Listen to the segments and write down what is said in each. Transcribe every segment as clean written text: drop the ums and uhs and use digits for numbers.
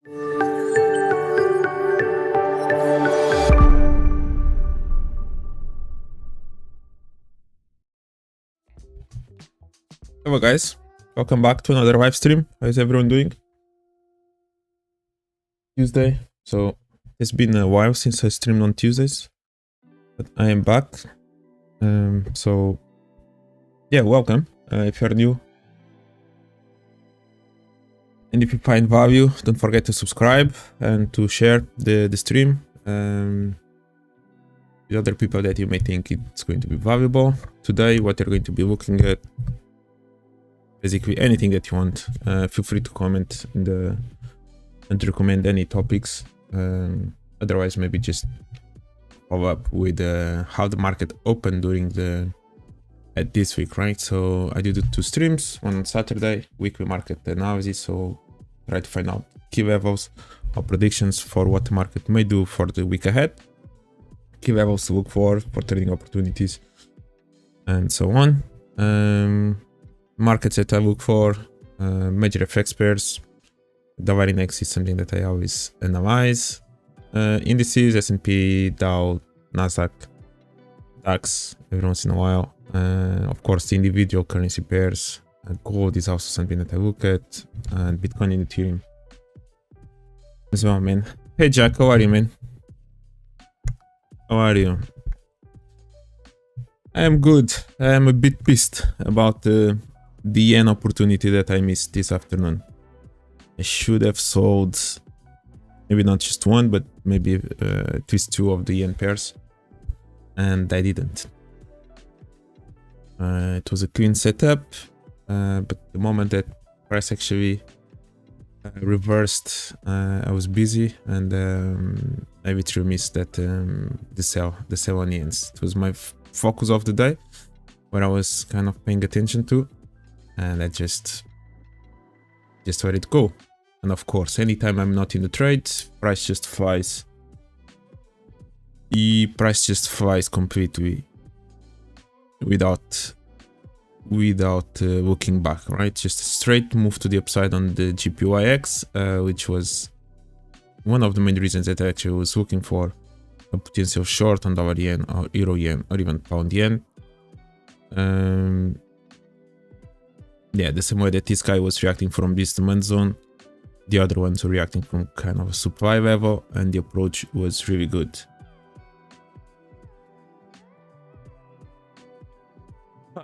Hello guys, welcome back to another live stream. How is everyone doing? Tuesday, so it's been a while since I streamed on Tuesdays, but I am back. So yeah, welcome if you're new, and if you find value, don't forget to subscribe and to share the stream with other people that you may think it's going to be valuable. Today, what you're going to be looking at, basically anything that you want. Feel free to comment in the and to recommend any topics. Otherwise, maybe just follow up with how the market opened during this week, right? So I did 2 streams, one on Saturday, weekly market analysis. So try to find out key levels or predictions for what the market may do for the week ahead, key levels to look for trading opportunities, and so on. Markets that I look for, major FX pairs. Dollar index is something that I always analyze. Indices, S&P, Dow, Nasdaq, DAX, every once in a while. Of course, the individual currency pairs. Gold is also something that I look at, and Bitcoin and Ethereum as well, man. Hey Jack, how are you, man? How are you? I am good. I am a bit pissed about the yen opportunity that I missed this afternoon. I should have sold maybe not just one, but maybe at least 2 of the yen pairs, and I didn't. It was a clean setup, but the moment that price actually reversed, I was busy, and I literally missed that the sell on yens. It was my focus of the day, where I was kind of paying attention to, and I just let it go. And of course, anytime I'm not in the trade, price just flies. The price just flies completely without looking back, right? Just a straight move to the upside on the GPYX, which was one of the main reasons that I actually was looking for a potential short on dollar yen or euro yen or even pound yen. Yeah, the same way that this guy was reacting from this demand zone, the other ones were reacting from kind of a supply level, and the approach was really good.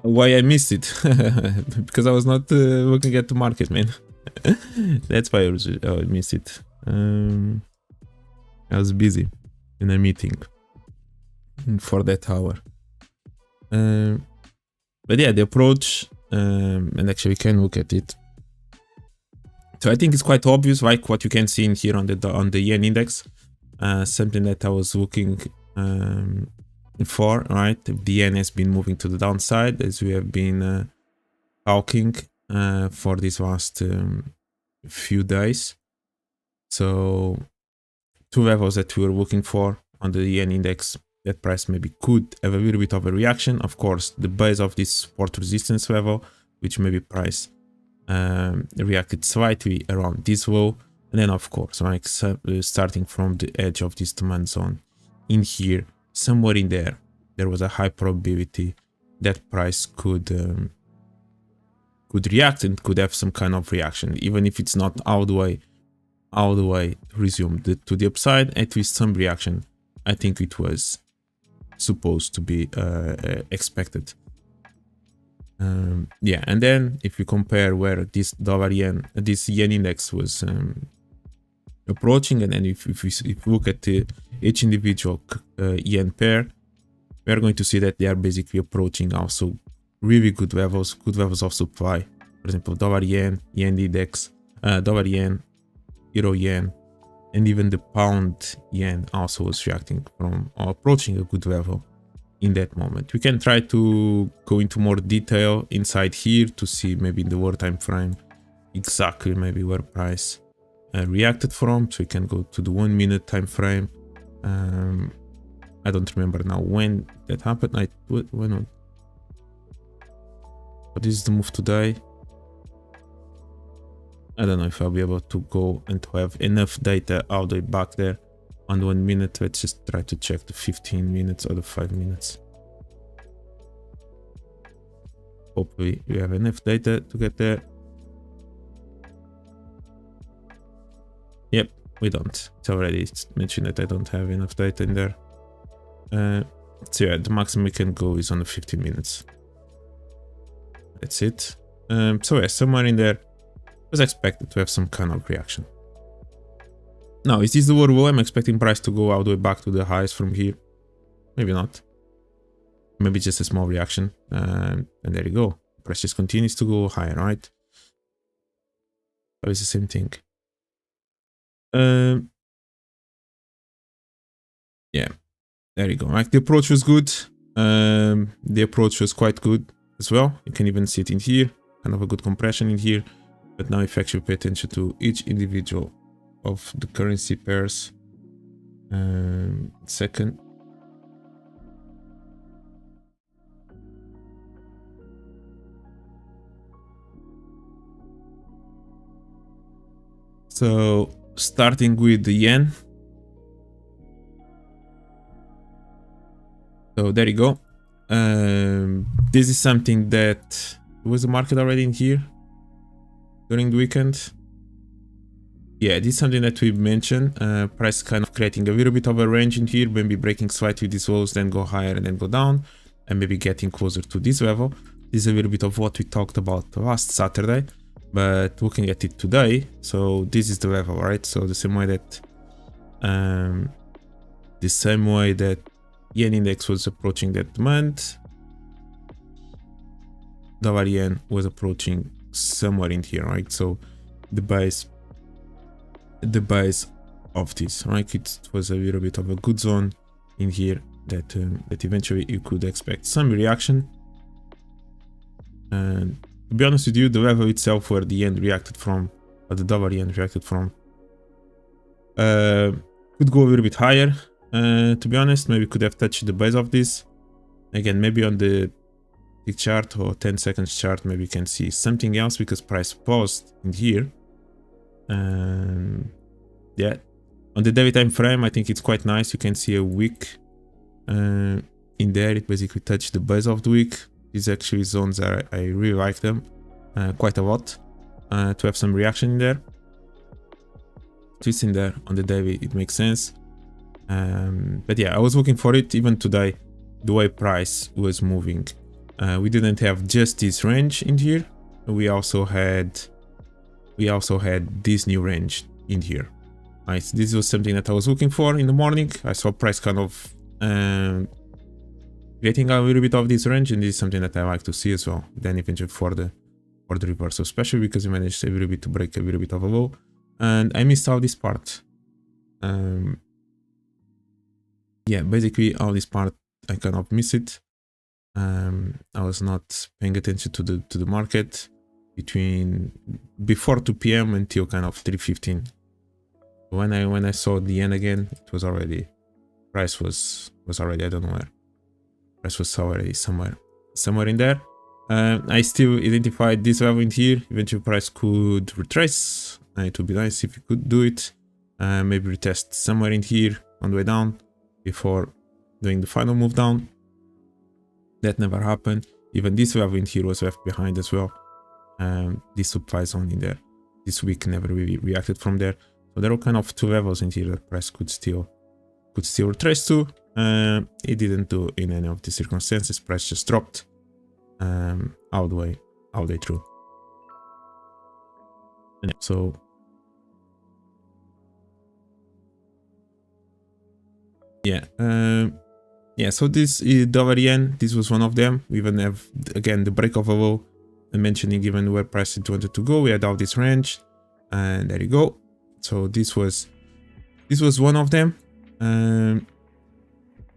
Why I missed it? Because I was not looking at the market, man. That's why I missed it. I was busy in a meeting for that hour. But yeah, the approach, and actually we can look at it. So I think it's quite obvious, like what you can see in here on the yen index, something that I was looking for, right? The yen has been moving to the downside, as we have been talking for these last few days. So 2 levels that we were looking for on the yen index, that price maybe could have a little bit of a reaction. Of course, the base of this support resistance level, which maybe price reacted slightly around this low, and then of course, like starting from the edge of this demand zone in here, somewhere in there was a high probability that price could react and could have some kind of reaction, even if it's not all the way resumed to the upside. At least some reaction, I think it was supposed to be expected. Yeah, and then if we compare where this yen index was approaching, and then if we look at each individual yen pair, we are going to see that they are basically approaching also really good levels of supply. For example, dollar yen index, dollar yen, euro yen, and even the pound yen also was reacting from or approaching a good level in that moment. We can try to go into more detail inside here to see maybe in the lower time frame exactly maybe where price reacted from. So we can go to the 1 minute time frame. I don't remember now when that happened. When not? But this is the move today. I don't know if I'll be able to go and to have enough data all the way back there on 1 minute. Let's just try to check the 15 minutes or the 5 minutes. Hopefully we have enough data to get there. Yep, we don't. It's already mentioned that I don't have enough data in there. So yeah, the maximum we can go is on the 15 minutes. That's it. So yeah, somewhere in there was expected to have some kind of reaction. Now, is this the word? Well, I'm expecting price to go all the way back to the highs from here. Maybe not. Maybe just a small reaction. And there you go. Price just continues to go higher, right? That is the same thing. Yeah, there you go. Like, the approach was good. The approach was quite good as well. You can even see it in here. Kind of a good compression in here. But now if you actually pay attention to each individual of the currency pairs. Second. So starting with the yen. So there you go. This is something that was the market already in here during the weekend. Yeah, this is something that we mentioned. Price kind of creating a little bit of a range in here, maybe breaking slightly these walls, then go higher and then go down, and maybe getting closer to this level. This is a little bit of what we talked about last Saturday, but looking at it today, so this is the level, right? So the same way that yen index was approaching that demand, dollar yen was approaching somewhere in here, right? So the base of this, right? It was a little bit of a good zone in here that that eventually you could expect some reaction. And to be honest with you, the level itself where the yen reacted from, or the dollar yen reacted from, could go a little bit higher. To be honest, maybe could have touched the base of this. Again, maybe on the tick chart or 10 seconds chart, maybe you can see something else because price paused in here. Yeah, on the daily time frame, I think it's quite nice. You can see a wick in there. It basically touched the base of the wick. These actually zones I really like them quite a lot to have some reaction in there. Twist in there on the daily, it makes sense. But yeah, I was looking for it even today, the way price was moving. We didn't have just this range in here. We also had this new range in here. Right, so this was something that I was looking for in the morning. I saw price kind of getting a little bit of this range, and this is something that I like to see as well. Then eventually for the reversal, especially because we managed a little bit to break a little bit of a low, and I missed out this part. Yeah, basically all this part I kind of miss it. I was not paying attention to the market before 2 p.m. until kind of 3:15. When I saw the yen again, it was already, price was already, I don't know where. Price was already somewhere in there. I still identified this level in here. Eventually price could retrace. It would be nice if you could do it. Maybe retest somewhere in here on the way down before doing the final move down. That never happened. Even this level in here was left behind as well. This supply zone in there, this week never really reacted from there. So there are kind of two levels in here that price could still retrace to. It didn't do in any of the circumstances. Price just dropped all the way through. And so yeah, yeah. So this dollar yen, this was one of them. We even have again the break of a low. I'm mentioning even where price it wanted to go. We had out this range, and there you go. So this was one of them.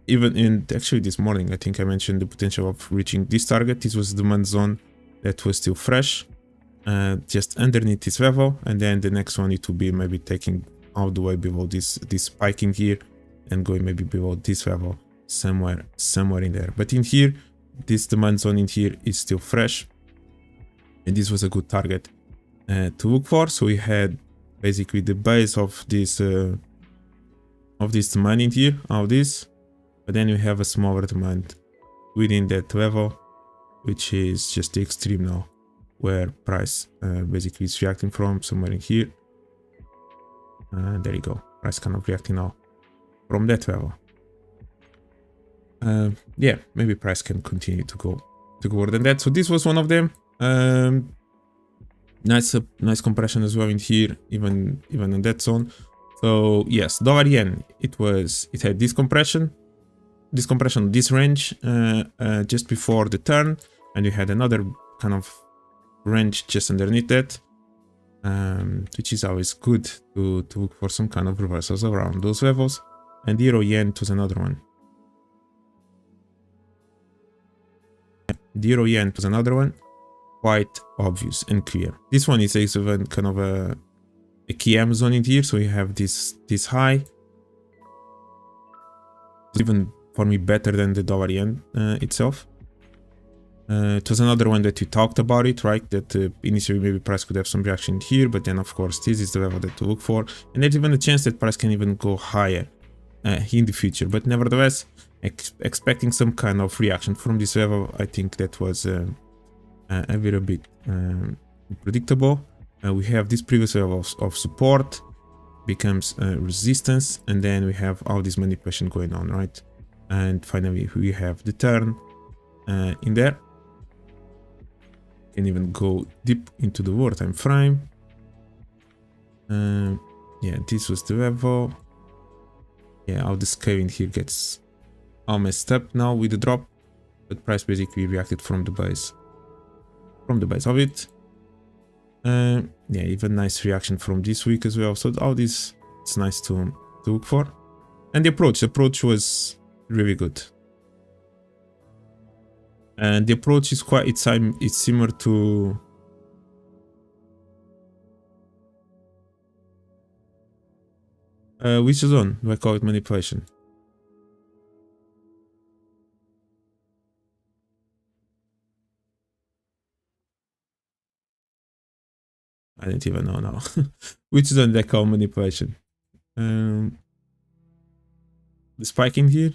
Even in actually this morning, I think I mentioned the potential of reaching this target. This was the demand zone that was still fresh, just underneath this level, and then the next one it will be maybe taking all the way below this spike in here and going maybe below this level somewhere in there. But in here, this demand zone in here is still fresh, and this was a good target to look for. So we had basically the base of this demand in here, all this, but then we have a smaller demand within that level, which is just the extreme now, where price basically is reacting from somewhere in here. There you go, price kind of reacting now from that level. Yeah, maybe price can continue to go more than that. So this was one of them. Nice compression as well in here, even in that zone. So yes, dollar yen, it had this compression, this range just before the turn, and you had another kind of range just underneath that, which is always good to look for some kind of reversals around those levels. And euro yen was another one. The euro yen was another one, quite obvious and clear. This one is even kind of a KM zone in here, so you have this high. It's even for me better than the dollar yen itself. It was another one that you talked about it, right? That initially maybe price could have some reaction here, but then of course this is the level that to look for, and there's even a chance that price can even go higher in the future. But nevertheless, expecting some kind of reaction from this level, I think that was a little bit predictable. We have this previous level of support becomes resistance, and then we have all this manipulation going on, right? And finally we have the turn in there. Can even go deep into the lower time frame. Yeah, this was the level. Yeah, all the scaling here gets all messed up now with the drop, but price basically reacted from the base of it. Yeah, even nice reaction from this week as well. So all this, it's nice to look for. And the approach was really good. And the approach is quite, it's similar to which zone do I call it manipulation? I don't even know now. Which zone do I call manipulation? The spike in here?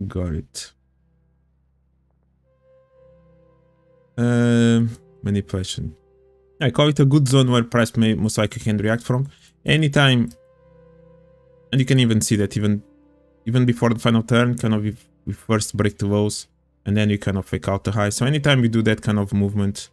Got it. Manipulation. I call it a good zone where price may most likely can react from anytime, and you can even see that even before the final turn, kind of we first break the lows, and then you kind of fake out the high. So anytime we do that kind of movement,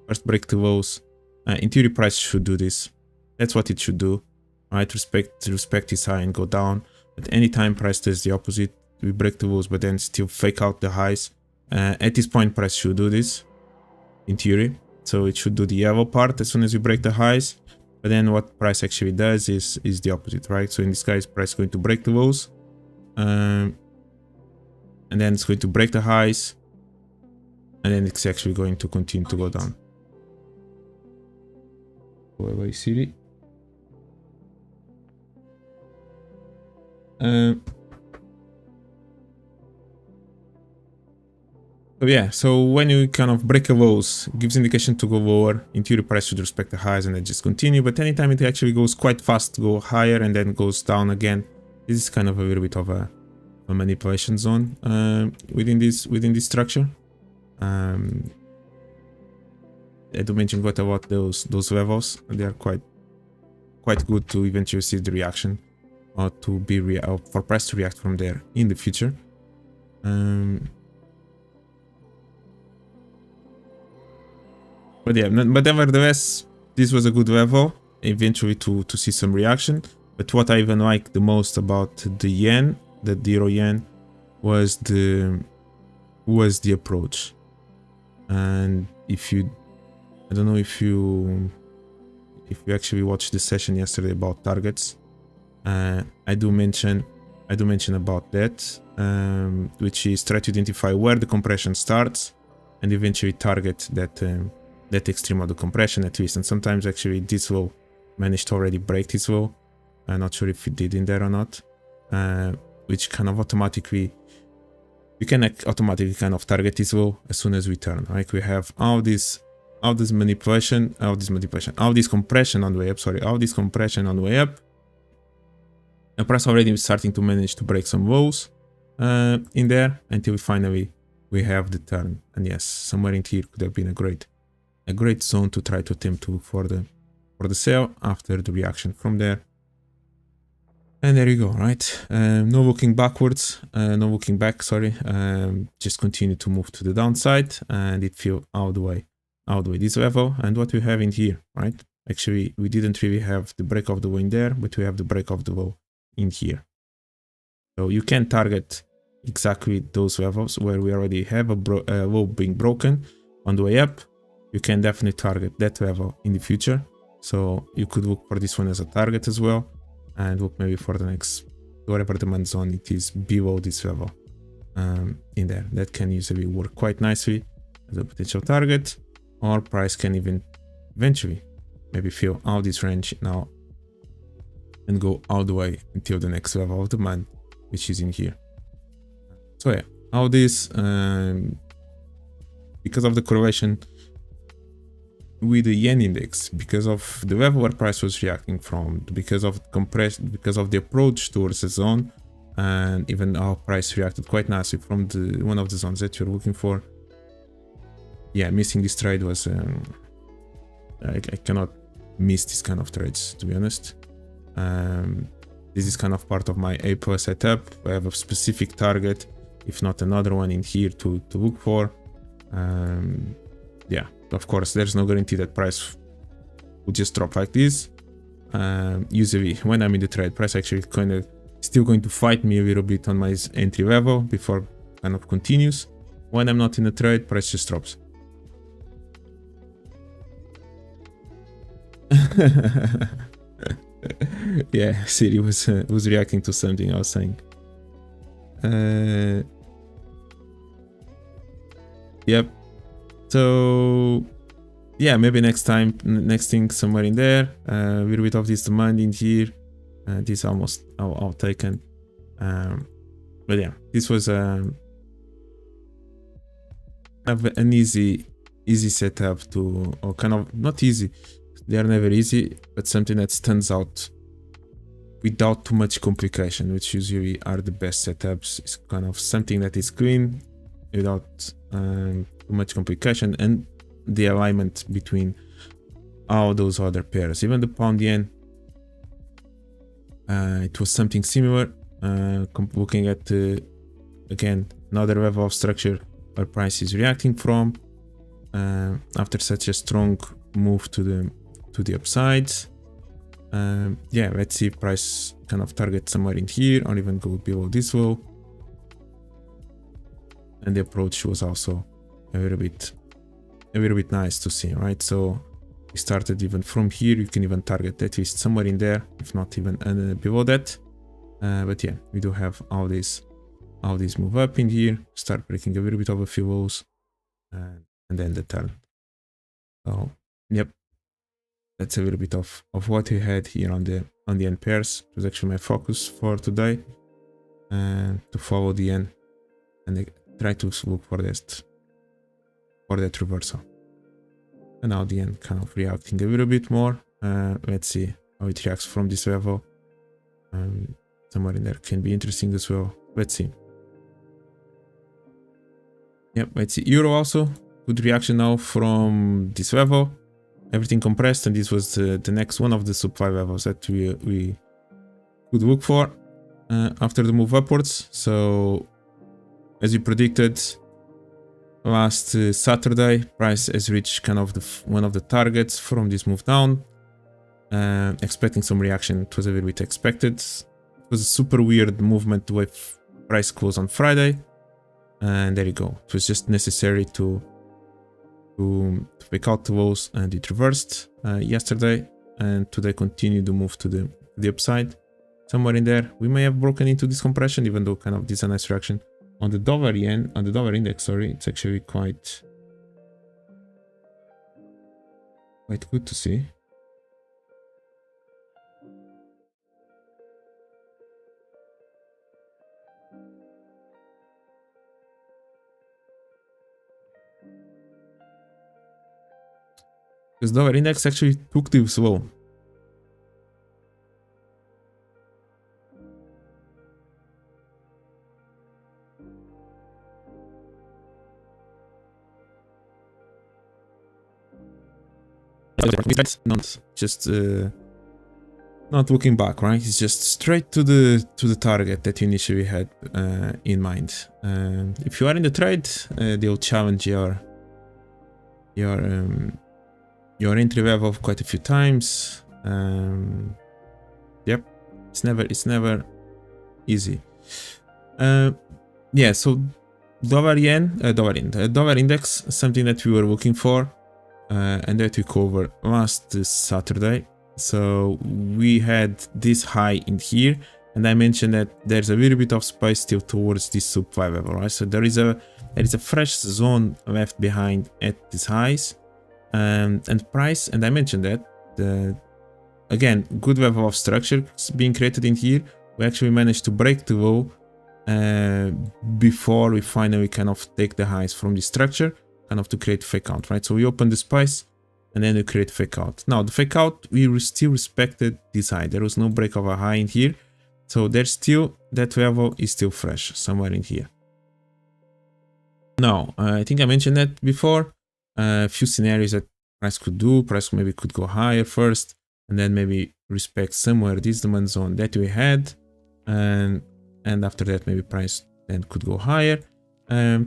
first break the lows, in theory price should do this. That's what it should do, right? Respect this high and go down. But anytime price does the opposite, we break the lows but then still fake out the highs. At this point price should do this, in theory. So it should do the yellow part as soon as we break the highs. But then what price actually does is the opposite, right? So in this case, price is going to break the lows. And then it's going to break the highs. And then it's actually going to continue to go down. Go away, Siri. So yeah, so when you kind of break a lows, it gives indication to go lower. In theory, price should respect the highs and then just continue. But anytime it actually goes quite fast, go higher and then goes down again, this is kind of a little bit of a manipulation zone within this structure. I do mention quite a lot those levels. They are quite good to eventually see the reaction, or to be for price to react from there in the future. But yeah, but nevertheless, this was a good level eventually to see some reaction. But what I even like the most about the yen, the euro yen, was the approach. And if you, I don't know if you actually watched the session yesterday about targets, I do mention I do mention about that, which is try to identify where the compression starts and eventually target that extreme of the compression at least. And sometimes actually this low managed to already break this low. I'm not sure if it did in there or not, which kind of automatically, you can automatically kind of target this low as soon as we turn. Like we have all this compression on the way up, all this compression on the way up. The price already is starting to manage to break some lows in there until we have the turn. And yes, somewhere in here could have been a great zone to try to attempt to look for the sell after the reaction from there. And there you go, right? No looking backwards, no looking back, sorry. Just continue to move to the downside, and it fell all the way this level. And what we have in here, right? Actually, we didn't really have the break of the low in there, but we have the break of the low in here. So you can target exactly those levels where we already have a low being broken on the way up. You can definitely target that level in the future. So you could look for this one as a target as well, and look maybe for the next, whatever demand zone it is below this level in there. That can usually work quite nicely as a potential target, or price can even eventually maybe fill out this range now and go all the way until the next level of demand, which is in here. So yeah, all this, because of the correlation with the yen index, because of the level where price was reacting from, because of compression, because of the approach towards the zone, and even our price reacted quite nicely from the one of the zones that you're looking for. Yeah, missing this trade was I cannot miss this kind of trades, to be honest. This is kind of part of my A+ setup. I have a specific target, if not another one in here to look for. Yeah, of course, there's no guarantee that price will just drop like this. Usually, when I'm in the trade, price actually kind of still going to fight me a little bit on my entry level before kind of continues. When I'm not in the trade, price just drops. Yeah, Siri was reacting to something I was saying. Yep. So yeah, maybe next thing somewhere in there. A little bit of this demand in here. This almost all taken. But yeah, this was an easy setup to, or kind of not easy. They are never easy, but something that stands out without too much complication, which usually are the best setups. It's kind of something that is clean without too much complication, and the alignment between all those other pairs. Even the pound yen, it was something similar. Looking at again another level of structure where price is reacting from after such a strong move to the upside. Yeah, let's see if price kind of target somewhere in here or even go below this low. And the approach was also a little bit nice to see, right? So we started even from here. You can even target at least somewhere in there, if not even below that. But yeah, we do have all this move up in here, start breaking a little bit of a few lows, and then the turn. So yep, that's a little bit of what we had here on the yen pairs. It was actually my focus for today, to follow the yen and try to look for that reversal. And now the yen kind of reacting a little bit more. Let's see how it reacts from this level. Somewhere in there can be interesting as well. Let's see. Yep, let's see. Euro also, good reaction now from this level. Everything compressed, and this was the next one of the supply levels that we could look for after the move upwards. So as we predicted last Saturday, price has reached kind of one of the targets from this move down. Expecting some reaction. It was a little bit expected. It was a super weird movement the way price closed on Friday, and there you go. It was just necessary to pick out the lows, and it reversed yesterday, and today continued to move to the upside. somewhere in there. We may have broken into this compression, even though kind of this is a nice reaction. On the dollar yen, on the dollar index, sorry, it's actually quite good to see. Because dollar index actually took this low. Not just not looking back, right? It's just straight to the target that you initially had in mind. If you are in the trade, they'll challenge your entry level quite a few times. Yep, it's never easy. Yeah, so dollar index, something that we were looking for, and that we covered last Saturday. So we had this high in here, and I mentioned that there's a little bit of space still towards this supply level, right? So there is a fresh zone left behind at these highs, and price. And I mentioned that again, good level of structure being created in here. We actually managed to break the low before we finally kind of take the highs from the structure, kind of to create fake out, right? So we open the space and then we create fake out. Now the fake out, we still respected this high. There was no break of a high in here, so there's still that level is still fresh somewhere in here. Now I think I mentioned that before. A few scenarios that price could do. Price maybe could go higher first, and then maybe respect somewhere this demand zone that we had, and after that maybe price then could go higher.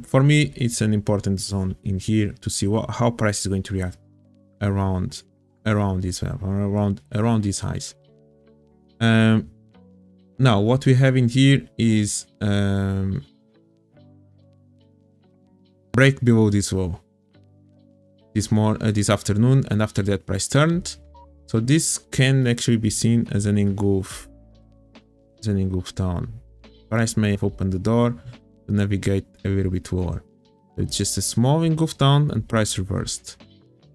For me, it's an important zone in here to see how price is going to react around this level, or around these highs. Now what we have in here is break below this low this afternoon, and after that price turned. So this can actually be seen as an engulf down. Price may have opened the door to navigate a little bit lower. It's just a small engulf down and price reversed.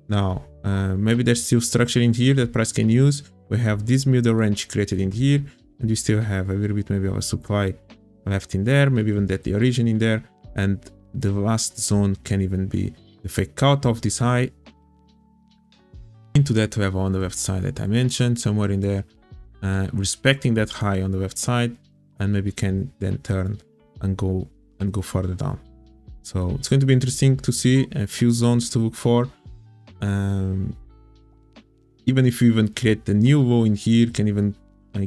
Now maybe there's still structure in here that price can use. We have this middle range created in here, and we still have a little bit maybe of a supply left in there, maybe even that the origin in there, and the last zone can even be the fake out of this high into that level on the left side that I mentioned, somewhere in there, respecting that high on the left side, and maybe can then turn and go further down. So it's going to be interesting to see a few zones to look for. Even if you even create a new low in here, can even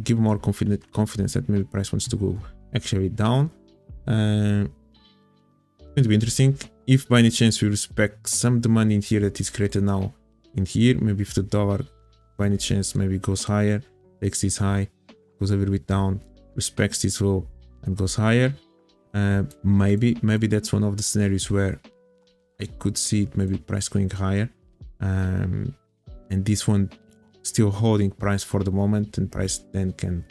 give more confidence that maybe price wants to go actually down. It's going to be interesting. If by any chance we respect some demand in here that is created now in here, maybe if the dollar by any chance maybe goes higher, takes this high, goes a little bit down, respects this low and goes higher, maybe that's one of the scenarios where I could see it, maybe price going higher, and this one still holding price for the moment, and price then can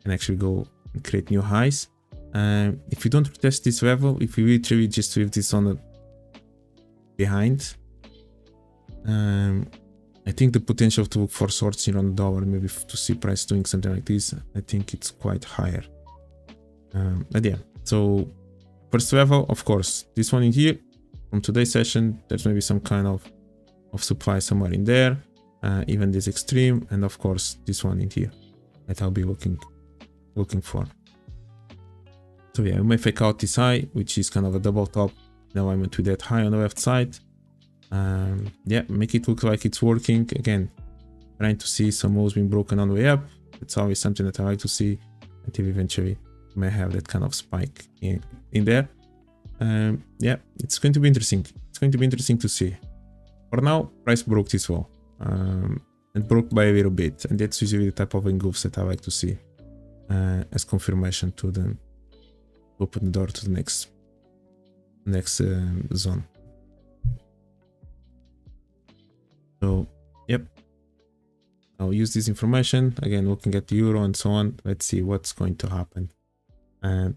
actually go and create new highs. If you don't retest this level, if you literally just leave this on the behind, I think the potential to look for shorts here on the dollar, maybe to see price doing something like this, I think it's quite higher. But yeah, so first level, of course, this one in here from today's session, there's maybe some kind of supply somewhere in there, even this extreme, and of course this one in here that I'll be looking for. So yeah, we may fake out this high, which is kind of a double top. Now I went with that high on the left side. Yeah, make it look like it's working. Again, trying to see some lows being broken on the way up. It's always something that I like to see until eventually we may have that kind of spike in there. Yeah, it's going to be interesting. It's going to be interesting to see. For now, price broke this wall, and broke by a little bit, and that's usually the type of engulfs that I like to see as confirmation to open the door to the next zone. So yep, I'll use this information again, looking at the euro and so on. Let's see what's going to happen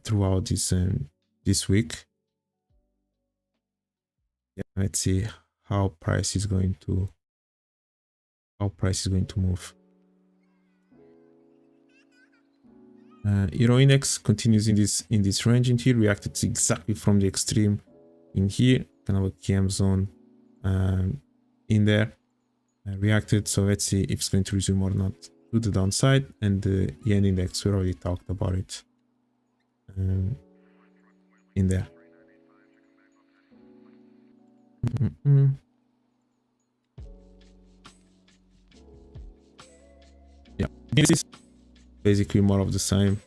throughout this week. Yeah, let's see how price is going to move. Euro index continues in this range in here, reacted exactly from the extreme in here, kind of a KM zone in there, reacted. So let's see if it's going to resume or not to the downside. And the yen index, we already talked about it in there. Yeah, this is basically more of the same.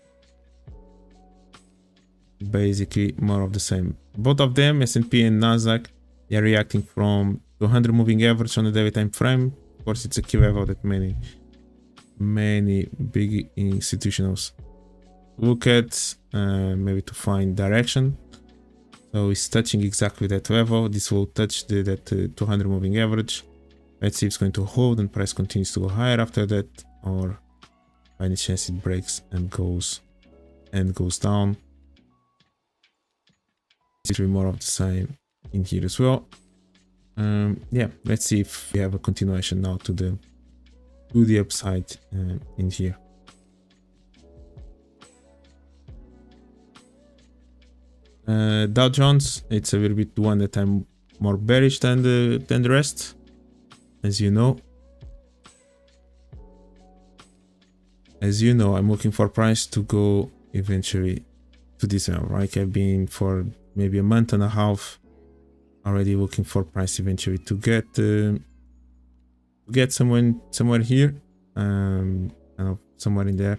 Both of them, S&P and Nasdaq, they are reacting from the 100 moving average on the daily time frame. Of course, it's a key level that many big institutions look at, maybe to find direction. So it's touching exactly that level. This will touch that 200 moving average. Let's see if it's going to hold and price continues to go higher after that, or by any chance it breaks and goes down. It's more of the same in here as well. Yeah, let's see if we have a continuation now to the upside in here. Dow Jones, it's a little bit one that I'm more bearish than the rest, as you know. I'm looking for price to go eventually to this level, right? I've been for maybe a month and a half already looking for price eventually to get somewhere here, somewhere in there,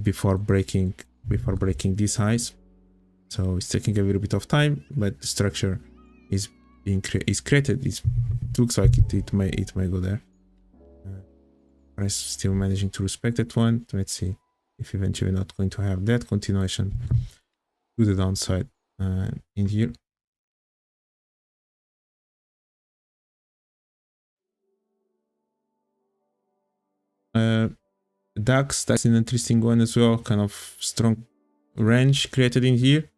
before breaking these highs. So it's taking a little bit of time, but the structure is created. It looks like it may go there. Price still managing to respect that one. Let's see if eventually not going to have that continuation to the downside in here. DAX, that's an interesting one as well. Kind of strong range created in here,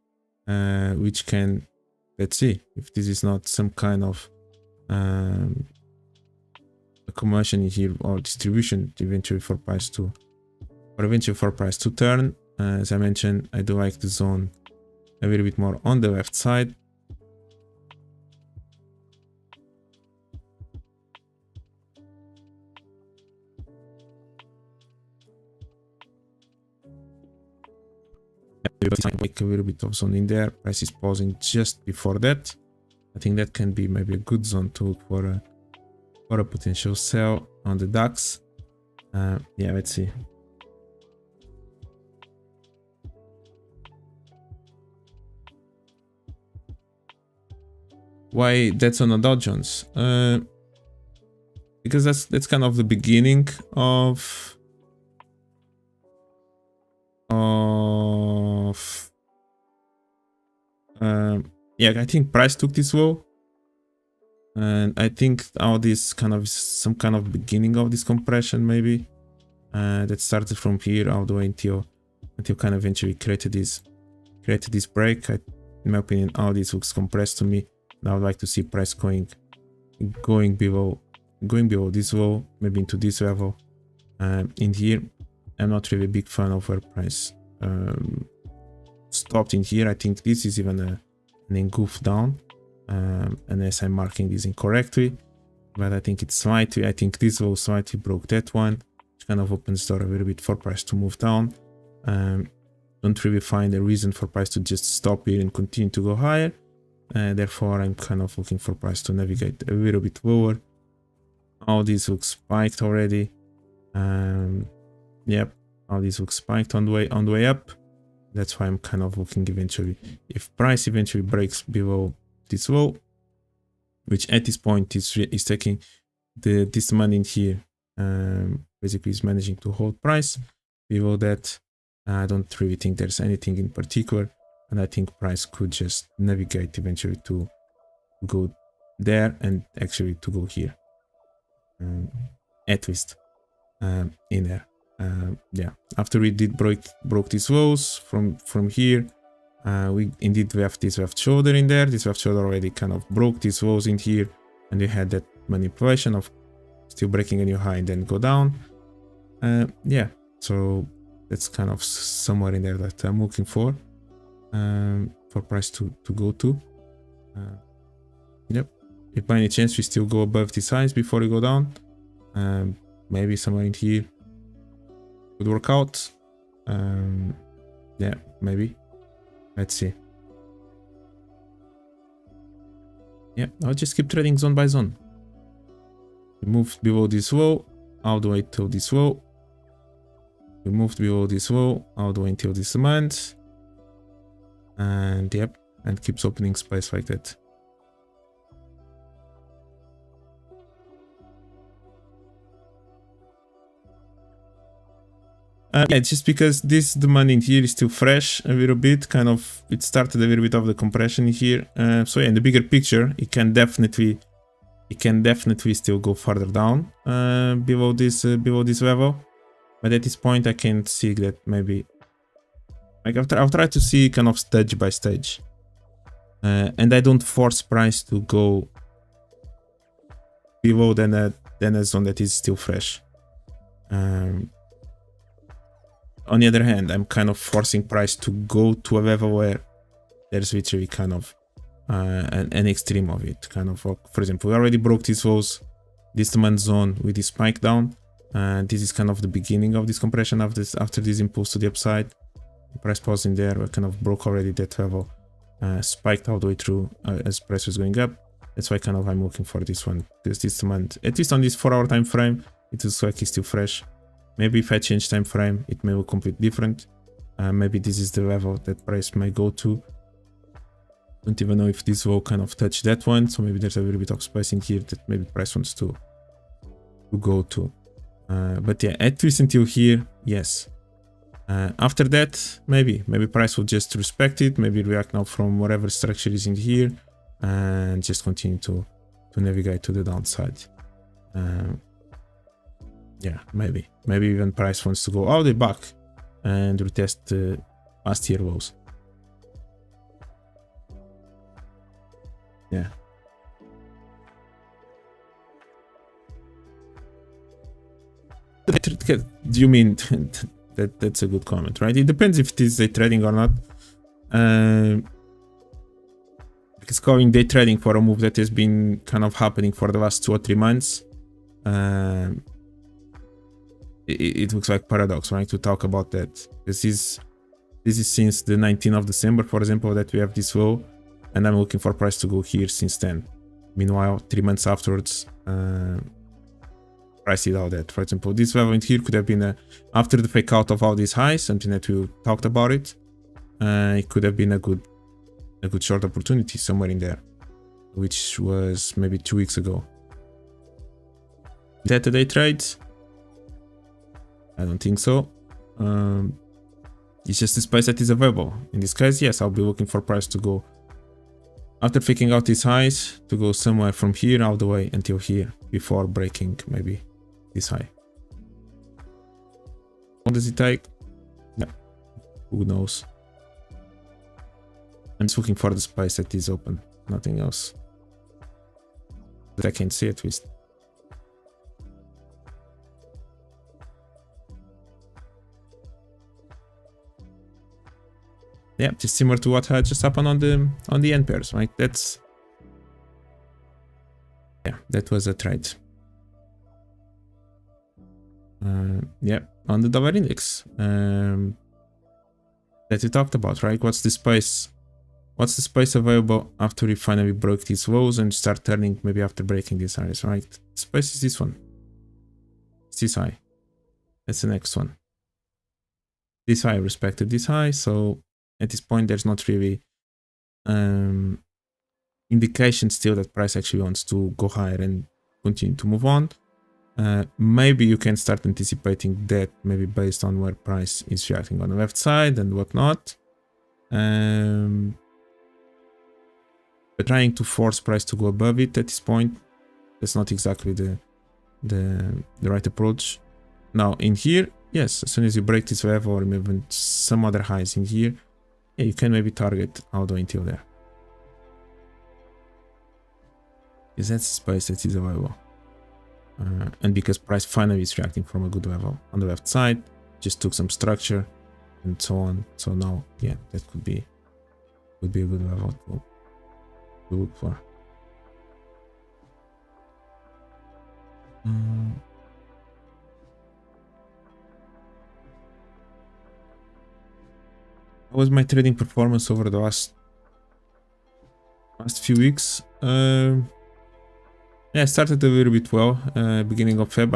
which can, let's see if this is not some kind of accumulation in here or distribution eventually for price to turn. As I mentioned, I do like the zone a little bit more on the left side. Like a little bit of zone in there. Price is pausing just before that. I think that can be maybe a good zone to look for a potential sell on the DAX. Yeah, let's see. Why that's on the Dow Jones? Because that's kind of the beginning of yeah, I think price took this low, and I think all this kind of some kind of beginning of this compression maybe that started from here all the way until kind of eventually created this break. In my opinion, all this looks compressed to me. Now I'd like to see price going below this low, maybe into this level. In here, I'm not really a big fan of where price stopped in here. I think this is even an engulf down, unless I'm marking this incorrectly, but I think it's slightly, I think this low slightly broke that one, which kind of opens the door a little bit for price to move down. Don't really find a reason for price to just stop here and continue to go higher. Therefore, I'm kind of looking for price to navigate a little bit lower. All these look spiked already. Yep, all these look spiked on the way up. That's why I'm kind of looking eventually, if price eventually breaks below this low, which at this point is taking this money in here, basically is managing to hold price below that. I don't really think there's anything in particular, and I think price could just navigate eventually to go there and actually to go here. at least in there. Yeah, after we did broke these lows from here, we have this left shoulder in there. This left shoulder already kind of broke these lows in here, and we had that manipulation of still breaking a new high and then go down. Yeah, so that's kind of somewhere in there that I'm looking for price to go to. Yep, if by any chance we still go above these highs before we go down, maybe somewhere in here would work out. Yeah, maybe. Let's see. Yeah, I'll just keep trading zone by zone. We moved below this low, all the way till this low. We moved below this low, all the way until this month. And yep, and keeps opening space like that. Yeah, just because this demand in here is still fresh a little bit, kind of, it started a little bit of the compression here. So yeah, in the bigger picture, it can definitely still go further down below this level. But at this point, I can see that maybe, like, I'll try to see kind of stage by stage, and I don't force price to go below than a zone that is still fresh. On the other hand, I'm kind of forcing price to go to a level where there's literally kind of an extreme of it. Kind of, for example, we already broke these lows, this demand zone with this spike down. This is kind of the beginning of this compression after this impulse to the upside. The price pause in there, we kind of broke already that level, spiked all the way through as price was going up. That's why kind of I'm looking for this one, because this demand, at least on this 4-hour time frame, it looks like it's still fresh. Maybe if I change time frame, it may look completely different. Maybe this is the level that price may go to. Don't even know if this will kind of touch that one, so maybe there's a little bit of space in here that maybe price wants to go to. But yeah, at least until here, yes. After that, maybe price will just respect it, maybe react now from whatever structure is in here, and just continue to navigate to the downside. Yeah, maybe even price wants to go all the way back and retest the last year lows. Yeah. Do you mean that's a good comment, right? It depends if it is day trading or not. Because calling day trading for a move that has been kind of happening for the last 2 or 3 months, it looks like paradox, right? To talk about that. This is since the 19th of December, for example, that we have this low, and I'm looking for price to go here since then. Meanwhile, 3 months afterwards, price did all that. For example, this level in here could have been after the fake out of all these highs, something that we talked about it. It could have been a good short opportunity somewhere in there, which was maybe 2 weeks ago. Is that a day trade? I don't think so. It's just the space that is available. In this case, yes, I'll be looking for price to go after faking out these highs, to go somewhere from here all the way until here before breaking maybe this high. What does it take? No, who knows? I'm just looking for the space that is open, nothing else that I can see at least. Yeah, just similar to what had just happened on the end pairs, right? That was a trade. Yeah, on the dollar index that we talked about, right? What's the space available after we finally broke these lows and start turning maybe after breaking these highs, right? The space is this one. It's this high. That's the next one. This high respected this high, so at this point there's not really indication still that price actually wants to go higher and continue to move on. Maybe you can start anticipating that, maybe based on where price is reacting on the left side and whatnot. But trying to force price to go above it at this point, that's not exactly the the right approach. Now in here, yes, as soon as you break this level or even some other highs in here, yeah, you can maybe target all the way until there. Because that's the space that is available. And because price finally is reacting from a good level on the left side, just took some structure and so on. So now, yeah, that could be a good level to look for. How was my trading performance over the last few weeks? Yeah, I started a little bit well, beginning of Feb.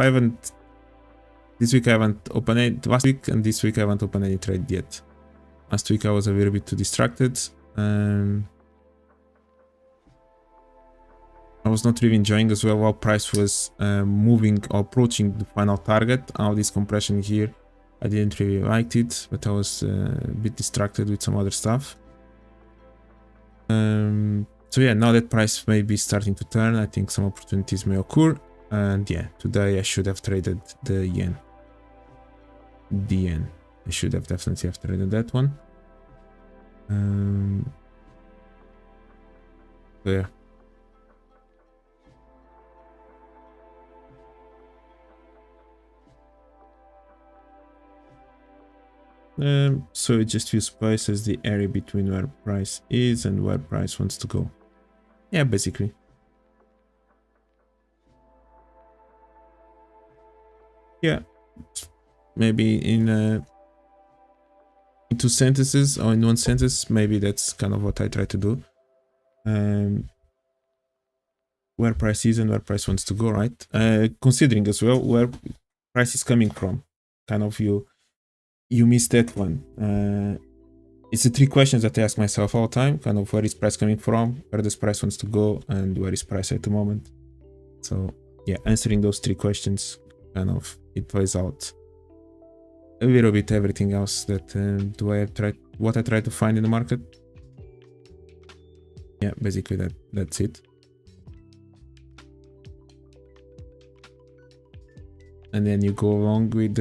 This week I haven't opened it. Last week and this week I haven't opened any trade yet. Last week I was a little bit too distracted. I was not really enjoying as well while price was moving or approaching the final target. All this compression here, I didn't really like it, but I was a bit distracted with some other stuff. So yeah, now that price may be starting to turn, I think some opportunities may occur. And yeah, today I should have traded the yen. I should have definitely have traded that one. So yeah. So it just feels space as the area between where price is and where price wants to go. Yeah, basically. Yeah, maybe in 2 sentences or in 1 sentence, maybe that's kind of what I try to do. Where price is and where price wants to go, right? Considering as well where price is coming from. Kind of you missed that one. It's the 3 questions that I ask myself all the time, kind of where is price coming from, where does price wants to go, and where is price at the moment. So yeah, answering those 3 questions, kind of it plays out a little bit everything else that what I try to find in the market. Yeah, basically that's it. And then you go along with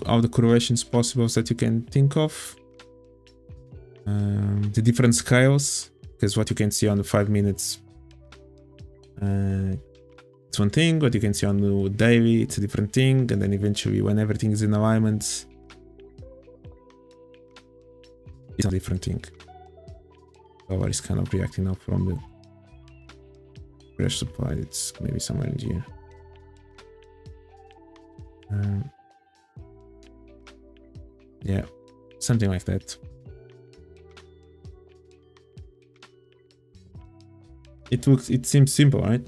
all the correlations possible that you can think of, the different scales, because what you can see on the 5 minutes, it's one thing. What you can see on the daily, it's a different thing, and then eventually when everything is in alignment, it's a different thing. Dollar is kind of reacting now from the fresh supply. It's maybe somewhere in here. Yeah, something like that. It seems simple, right?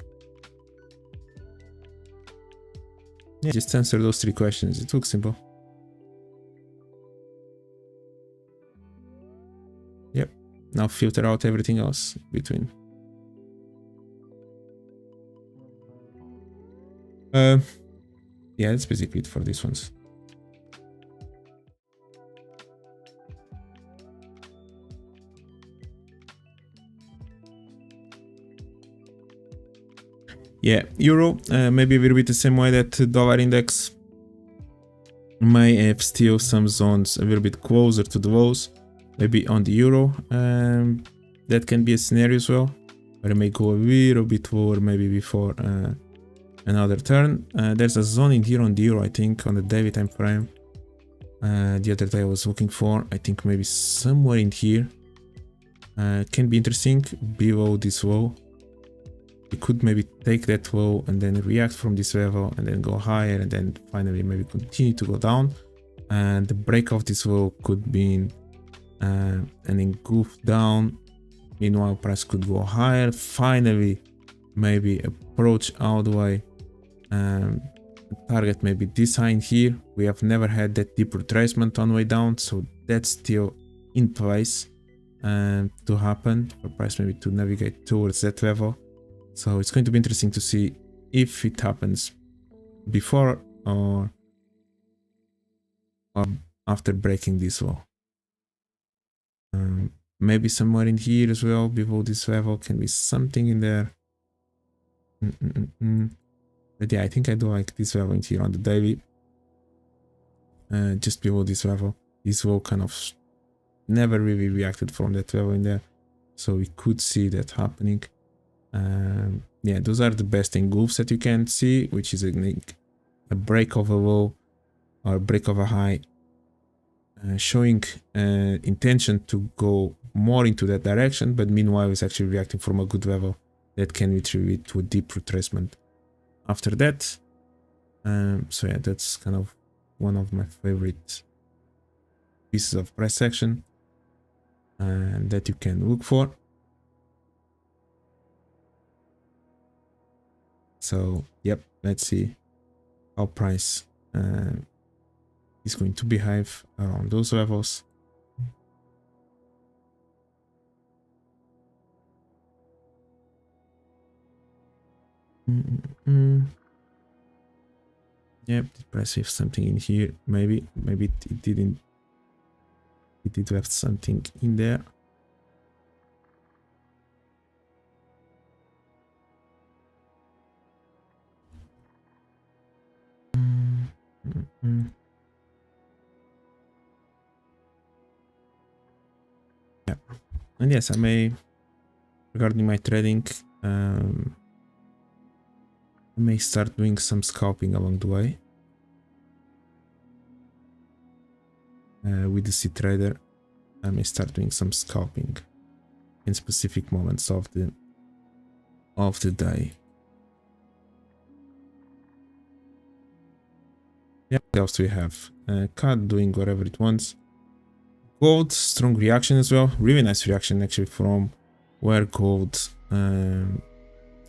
Yeah, just answer those 3 questions. It looks simple. Yep. Now filter out everything else between. Yeah, that's basically it for these ones. Yeah, euro, maybe a little bit the same way that dollar index may have still some zones a little bit closer to the lows, maybe on the euro. That can be a scenario as well, where it may go a little bit lower maybe before another turn. There's a zone in here on the euro, I think, on the daily time frame. The other day I was looking for, I think maybe somewhere in here. Can be interesting below this low. You could maybe take that low and then react from this level and then go higher and then finally maybe continue to go down. And the break of this low could be an engulf down. Meanwhile, price could go higher. Finally, maybe approach all the way. Target maybe this high in here. We have never had that deep retracement on the way down, so that's still in place to happen for price maybe to navigate towards that level. So it's going to be interesting to see if it happens before or after breaking this low. Maybe somewhere in here as well, below this level, can be something in there. But yeah, I think I do like this level in here on the daily. Just below this level. This wall kind of never really reacted from that level in there. So we could see that happening. Yeah, those are the best engulfs that you can see, which is a break of a low or break of a high, showing intention to go more into that direction, but meanwhile it's actually reacting from a good level that can retrieve to a deep retracement after that. So yeah, that's kind of one of my favorite pieces of price action that you can look for. So yep, let's see how price is going to behave around those levels. Yep, did price have something in here? Maybe it didn't. It did have something in there. Yeah, and yes, I may, regarding my trading, I may start doing some scalping along the way with the C trader. I may start doing some scalping in specific moments of the day. Yeah, what else do we have? CAD doing whatever it wants. Gold, strong reaction as well. Really nice reaction actually from where gold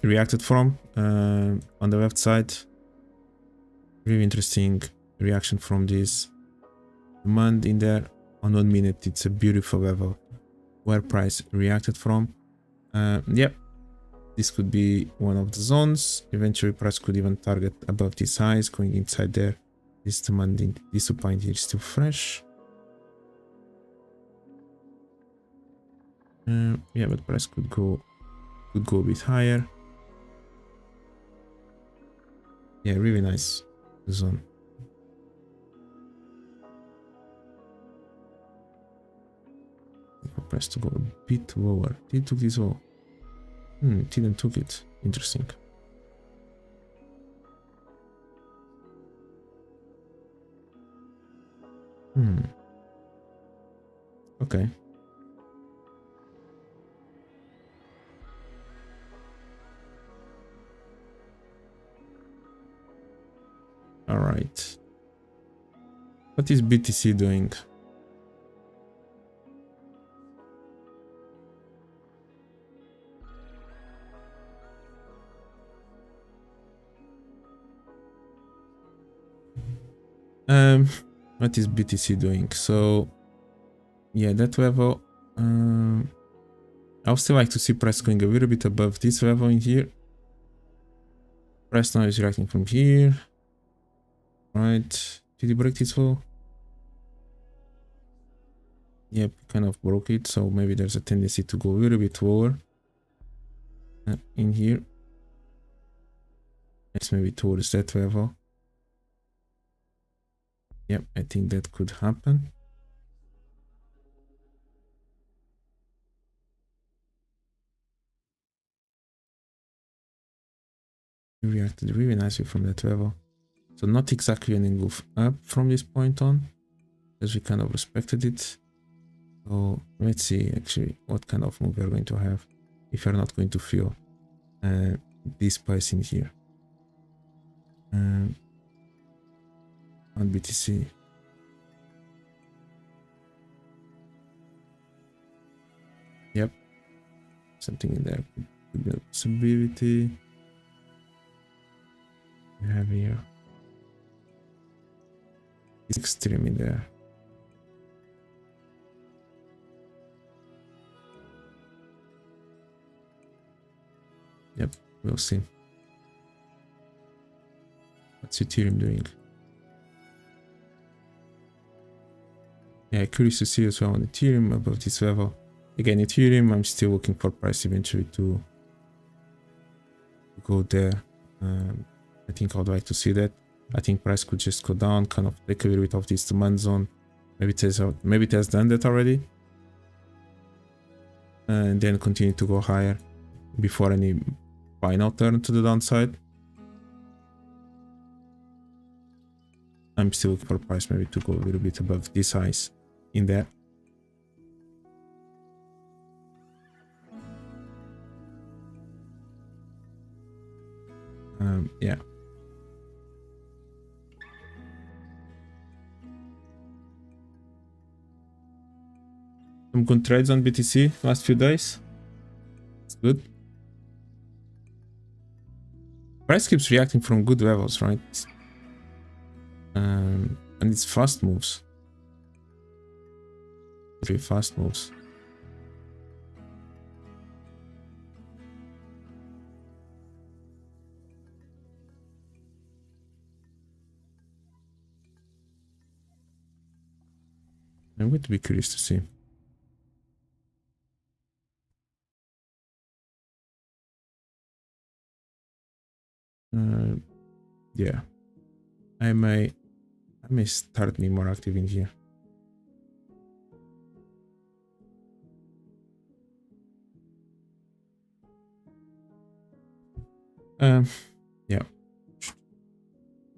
reacted from on the left side. Really interesting reaction from this demand in there. On 1 minute, it's a beautiful level where price reacted from. Yep, this could be one of the zones. Eventually, price could even target above these highs, going inside there. This demand in this supply here is still fresh. Yeah, but price could go a bit higher. Yeah, really nice zone. For price to go a bit lower. Did it took this low? It didn't took it. Interesting. Okay. All right. What is BTC doing? What is BTC doing? So, yeah, that level. I would still like to see price going a little bit above this level in here. Price now is reacting from here. Right. Did he break this low? Yep, kind of broke it. So maybe there's a tendency to go a little bit lower in here. It's maybe towards that level. Yep, I think that could happen. He reacted really nicely from that level. So not exactly an engulf up from this point on, as we kind of respected it. So let's see actually what kind of move we're going to have if you're not going to feel this price in here. On BTC. Yep. Something in there could be a possibility. We have here. It's extreme in there. Yep, we'll see. What's Ethereum doing? Yeah, curious to see as well on Ethereum above this level. Again, Ethereum, I'm still looking for price eventually to go there. I think I would like to see that. I think price could just go down, kind of take a little bit of this demand zone. Maybe it has done that already. And then continue to go higher before any final turn to the downside. I'm still looking for price maybe to go a little bit above this highs in there. Yeah. Some good trades on BTC last few days. It's good. Price keeps reacting from good levels, right? And it's fast moves. Very fast moves. I'm going to be curious to see. Yeah, I may start being more active in here. Yeah.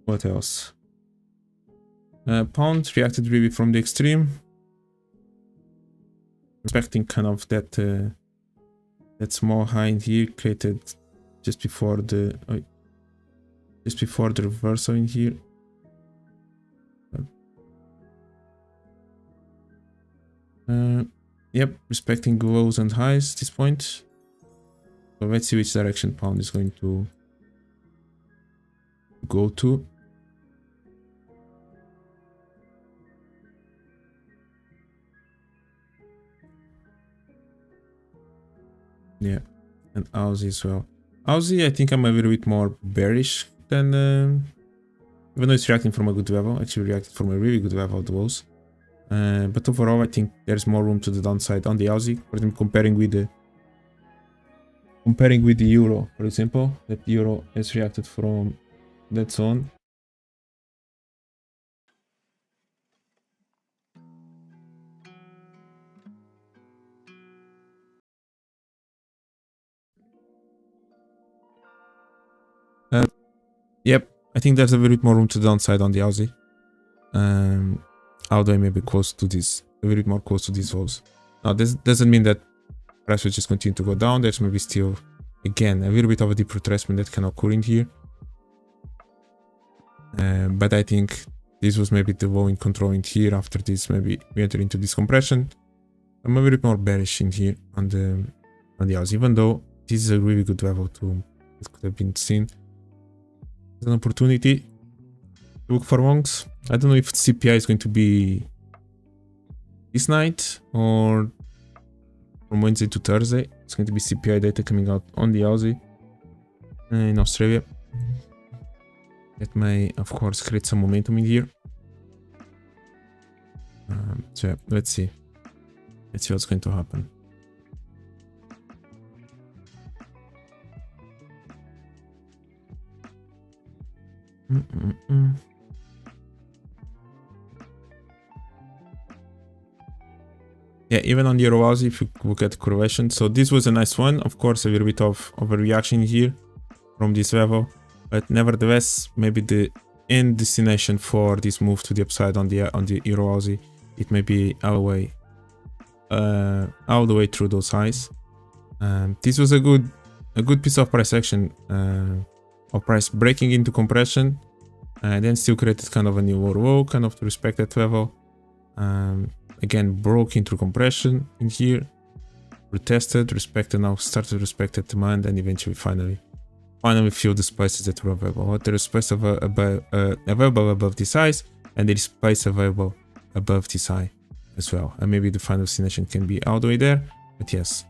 What else? Pound reacted really from the extreme. Expecting kind of that small high in here created just before the reversal in here. Yep, respecting lows and highs at this point. So let's see which direction pound is going to go to. Yeah, and Aussie as well. Aussie, I think I'm a little bit more bearish than, even though it's reacting from a good level, actually reacted from a really good level at the lows. But overall, I think there's more room to the downside on the Aussie. For example, comparing with the euro, for example, that euro has reacted from that zone. Yep, I think there's a little bit more room to the downside on the Aussie. Although I may be close to this, a little bit more close to these lows. Now, this doesn't mean that price will just continue to go down. There's maybe still, again, a little bit of a deep retracement that can occur in here. But I think this was maybe the low in control in here. After this, maybe we enter into this compression. I'm a little bit more bearish in here on the Aussie, even though this is a really good level it could have been seen as an opportunity to look for longs. I don't know if CPI is going to be this night or from Wednesday to Thursday. It's going to be CPI data coming out on the Aussie in Australia. That may, of course, create some momentum in here. So yeah, let's see. Let's see what's going to happen. Yeah, even on the Euro Aussie, if you look at the correlation, so this was a nice one. Of course, a little bit of a reaction here from this level, but nevertheless, maybe the end destination for this move to the upside on the Euro Aussie, it may be all the way through those highs. This was a good piece of price action, of price breaking into compression, and then still created kind of a new low, kind of to respect that level. Again, broke into compression in here, retested, respected, now started to respect that demand, and eventually finally filled the spaces that were available. But there is space available above this highs, and there is space available above this high as well. And maybe the final destination can be all the way there. But yes,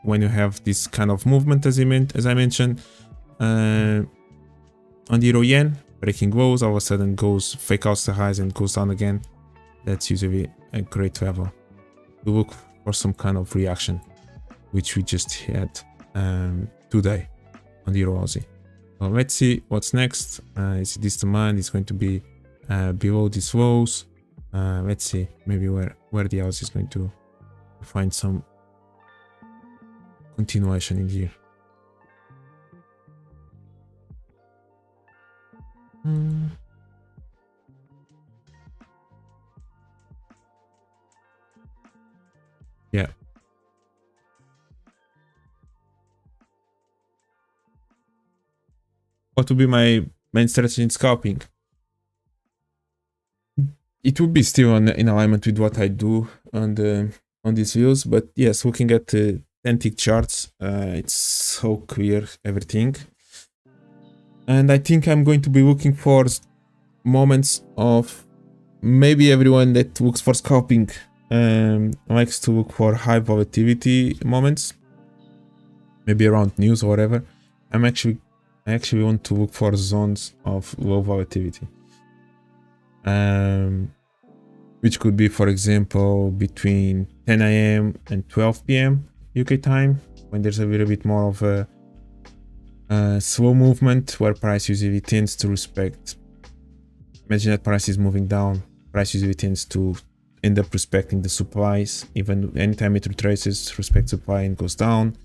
when you have this kind of movement, as I mentioned, on the Euro Yen, breaking lows, all of a sudden fake outs the highs and goes down again. That's usually a great level to look for some kind of reaction, which we just had today on the Euro Aussie. So let's see what's next. Is this demand is going to be below these lows? Let's see maybe where the house is going to find some continuation in here. Yeah. What would be my main strategy in scalping? It would be still in alignment with what I do on these views, but yes, looking at the 10-tick charts, it's so clear everything. And I think I'm going to be looking for moments of maybe everyone that looks for scalping likes to look for high volatility moments, maybe around news or whatever. I actually want to look for zones of low volatility, which could be, for example, between 10 AM and 12 PM UK time, when there's a little bit more of a slow movement, where price usually tends to respect. Imagine that price is moving down, price usually tends to end up respecting the supplies. Even anytime it retraces, respect supply and goes down,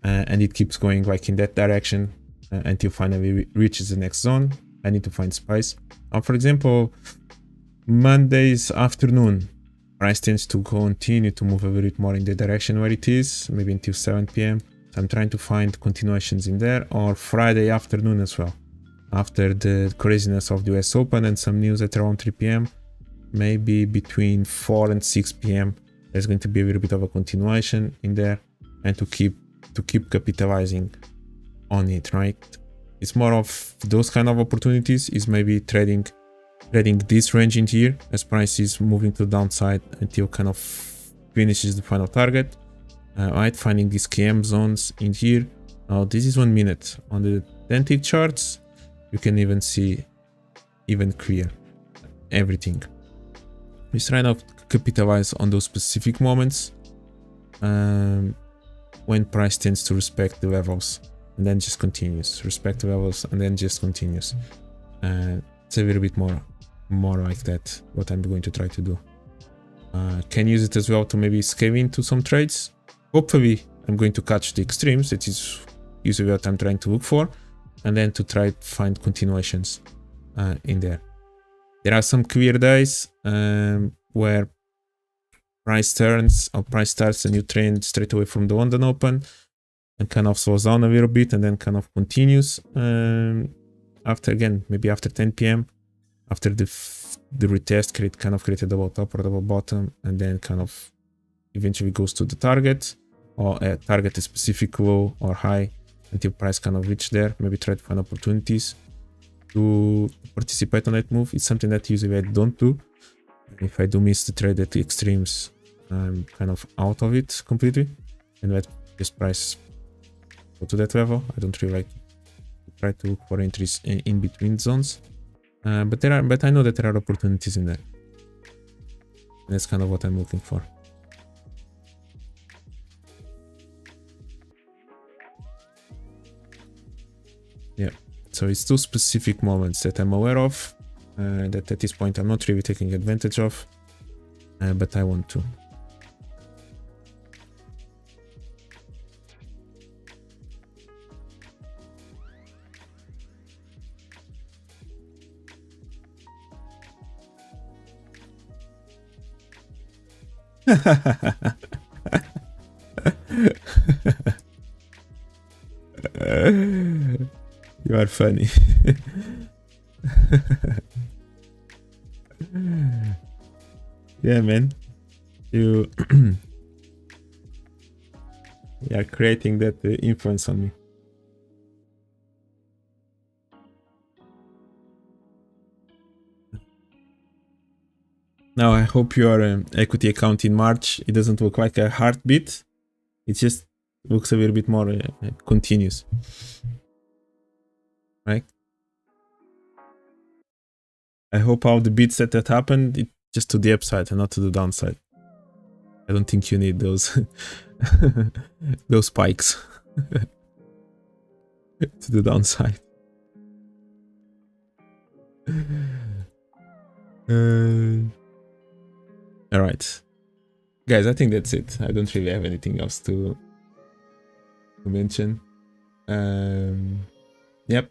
and it keeps going like in that direction until finally reaches the next zone. I need to find supplies. For example, Monday's afternoon, price tends to continue to move a little bit more in the direction where it is, maybe until 7 PM. So I'm trying to find continuations in there, or Friday afternoon as well. After the craziness of the US Open and some news at around 3 PM, maybe between 4 and 6 PM, there's going to be a little bit of a continuation in there, and to keep capitalizing on it, right? It's more of those kind of opportunities, is maybe trading this range in here as price is moving to the downside until kind of finishes the final target, right? Finding these KM zones in here. Now this is 1 minute. On the 10-tick charts, you can even see even clear everything. We try to capitalize on those specific moments when price tends to respect the levels and then just continues, respect the levels and then just continues. It's a little bit more like that, what I'm going to try to do. Can use it as well to maybe scale into some trades. Hopefully I'm going to catch the extremes, that is usually what I'm trying to look for, and then to try to find continuations in there. There are some clear days where price turns or price starts a new trend straight away from the London Open and kind of slows down a little bit and then kind of continues after 10 PM, after the retest kind of created double top or double bottom, and then kind of eventually goes to the target, or target a specific low or high until price kind of reach there. Maybe try to find opportunities to participate on that move. It's something that usually I don't do. If I do miss the trade at the extremes, I'm kind of out of it completely, and let this price go to that level. I don't really like to try to look for entries in between zones, but I know that there are opportunities in there. And that's kind of what I'm looking for. Yeah, so it's two specific moments that I'm aware of, that at this point I'm not really taking advantage of, but I want to. You are funny. Yeah, man. You are creating that influence on me. Now, I hope your equity account in March, it doesn't look like a heartbeat. It just looks a little bit more continuous. Right? I hope all the beats that happened, it just to the upside and not to the downside. I don't think you need those those spikes to the downside. All right, guys. I think that's it. I don't really have anything else to mention. Yep.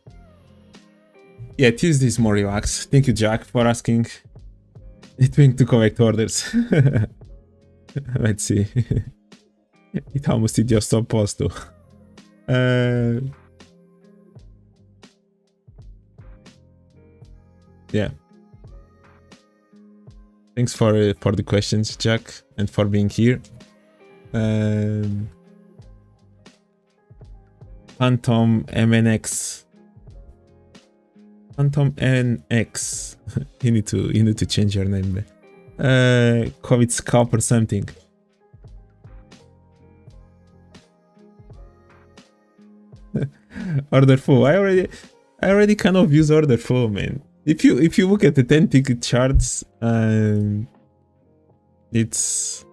Yeah, Tuesday is more relaxed. Thank you, Jack, for asking. Doing to correct orders. Let's see. It almost did your stop posto. Yeah. Thanks for the questions, Jack, and for being here. Phantom MNX. Phantom NX. you need to change your name. COVID scalp or something. Order flow. I already kind of use order flow, man. If you look at the 10 ticket charts, it's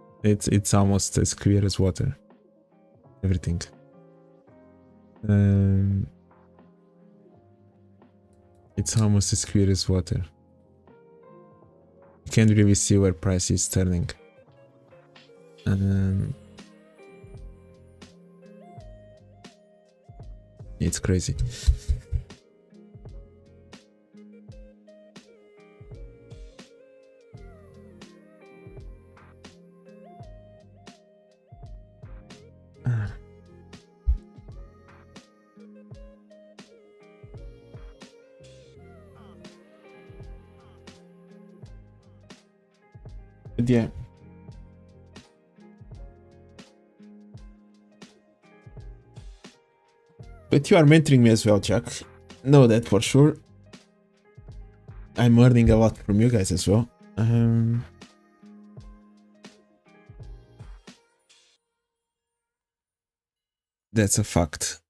almost as clear as water. Everything. It's almost as clear as water. You can't really see where price is turning. It's crazy. But yeah. But you are mentoring me as well, Jack. Know that for sure. I'm learning a lot from you guys as well. That's a fact.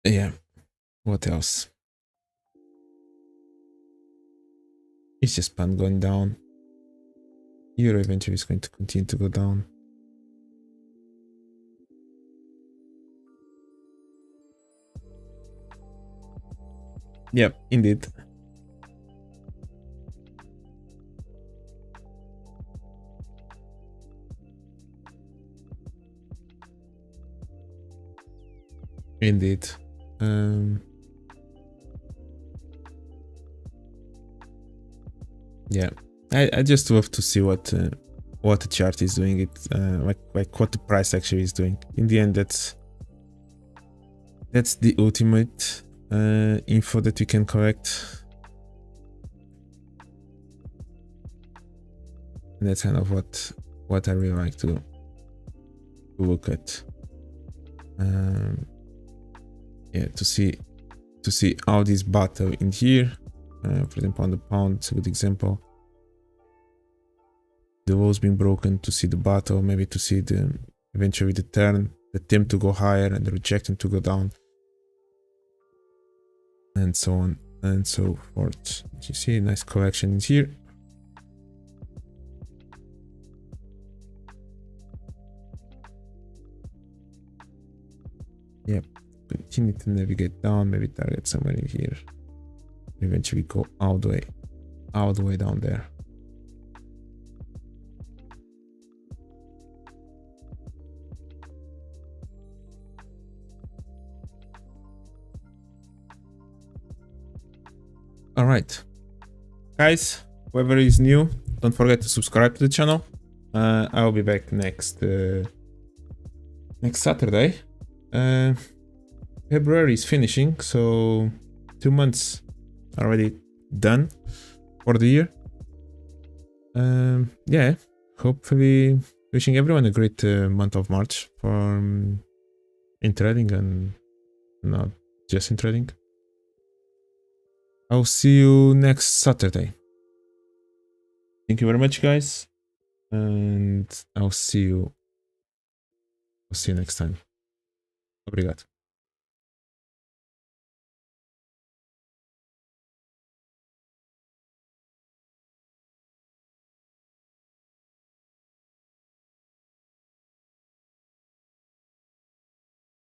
Yeah. What else? It's just pound going down. Euro eventually is going to continue to go down. Yep, indeed. Indeed. Yeah, I just love to see what the chart is doing. It like what the price actually is doing. In the end, that's the ultimate info that we can collect, and that's kind of what I really like to look at. Yeah, to see how this battle in here. For example, on the pound, it's a good example. The walls being broken, to see the battle, maybe to see the eventually the turn, the attempt to go higher and the rejection to go down, and so on and so forth. You see a nice collection in here. Yep, continue to navigate down, maybe target somewhere in here. Eventually go all the way down there. All right, guys, whoever is new, don't forget to subscribe to the channel. I'll be back next Saturday. February is finishing, so 2 months already done for the year. Yeah, hopefully wishing everyone a great month of March for in trading, and not just in trading. I'll see you next Saturday. Thank you very much, guys, and I'll see you next time. Obrigado.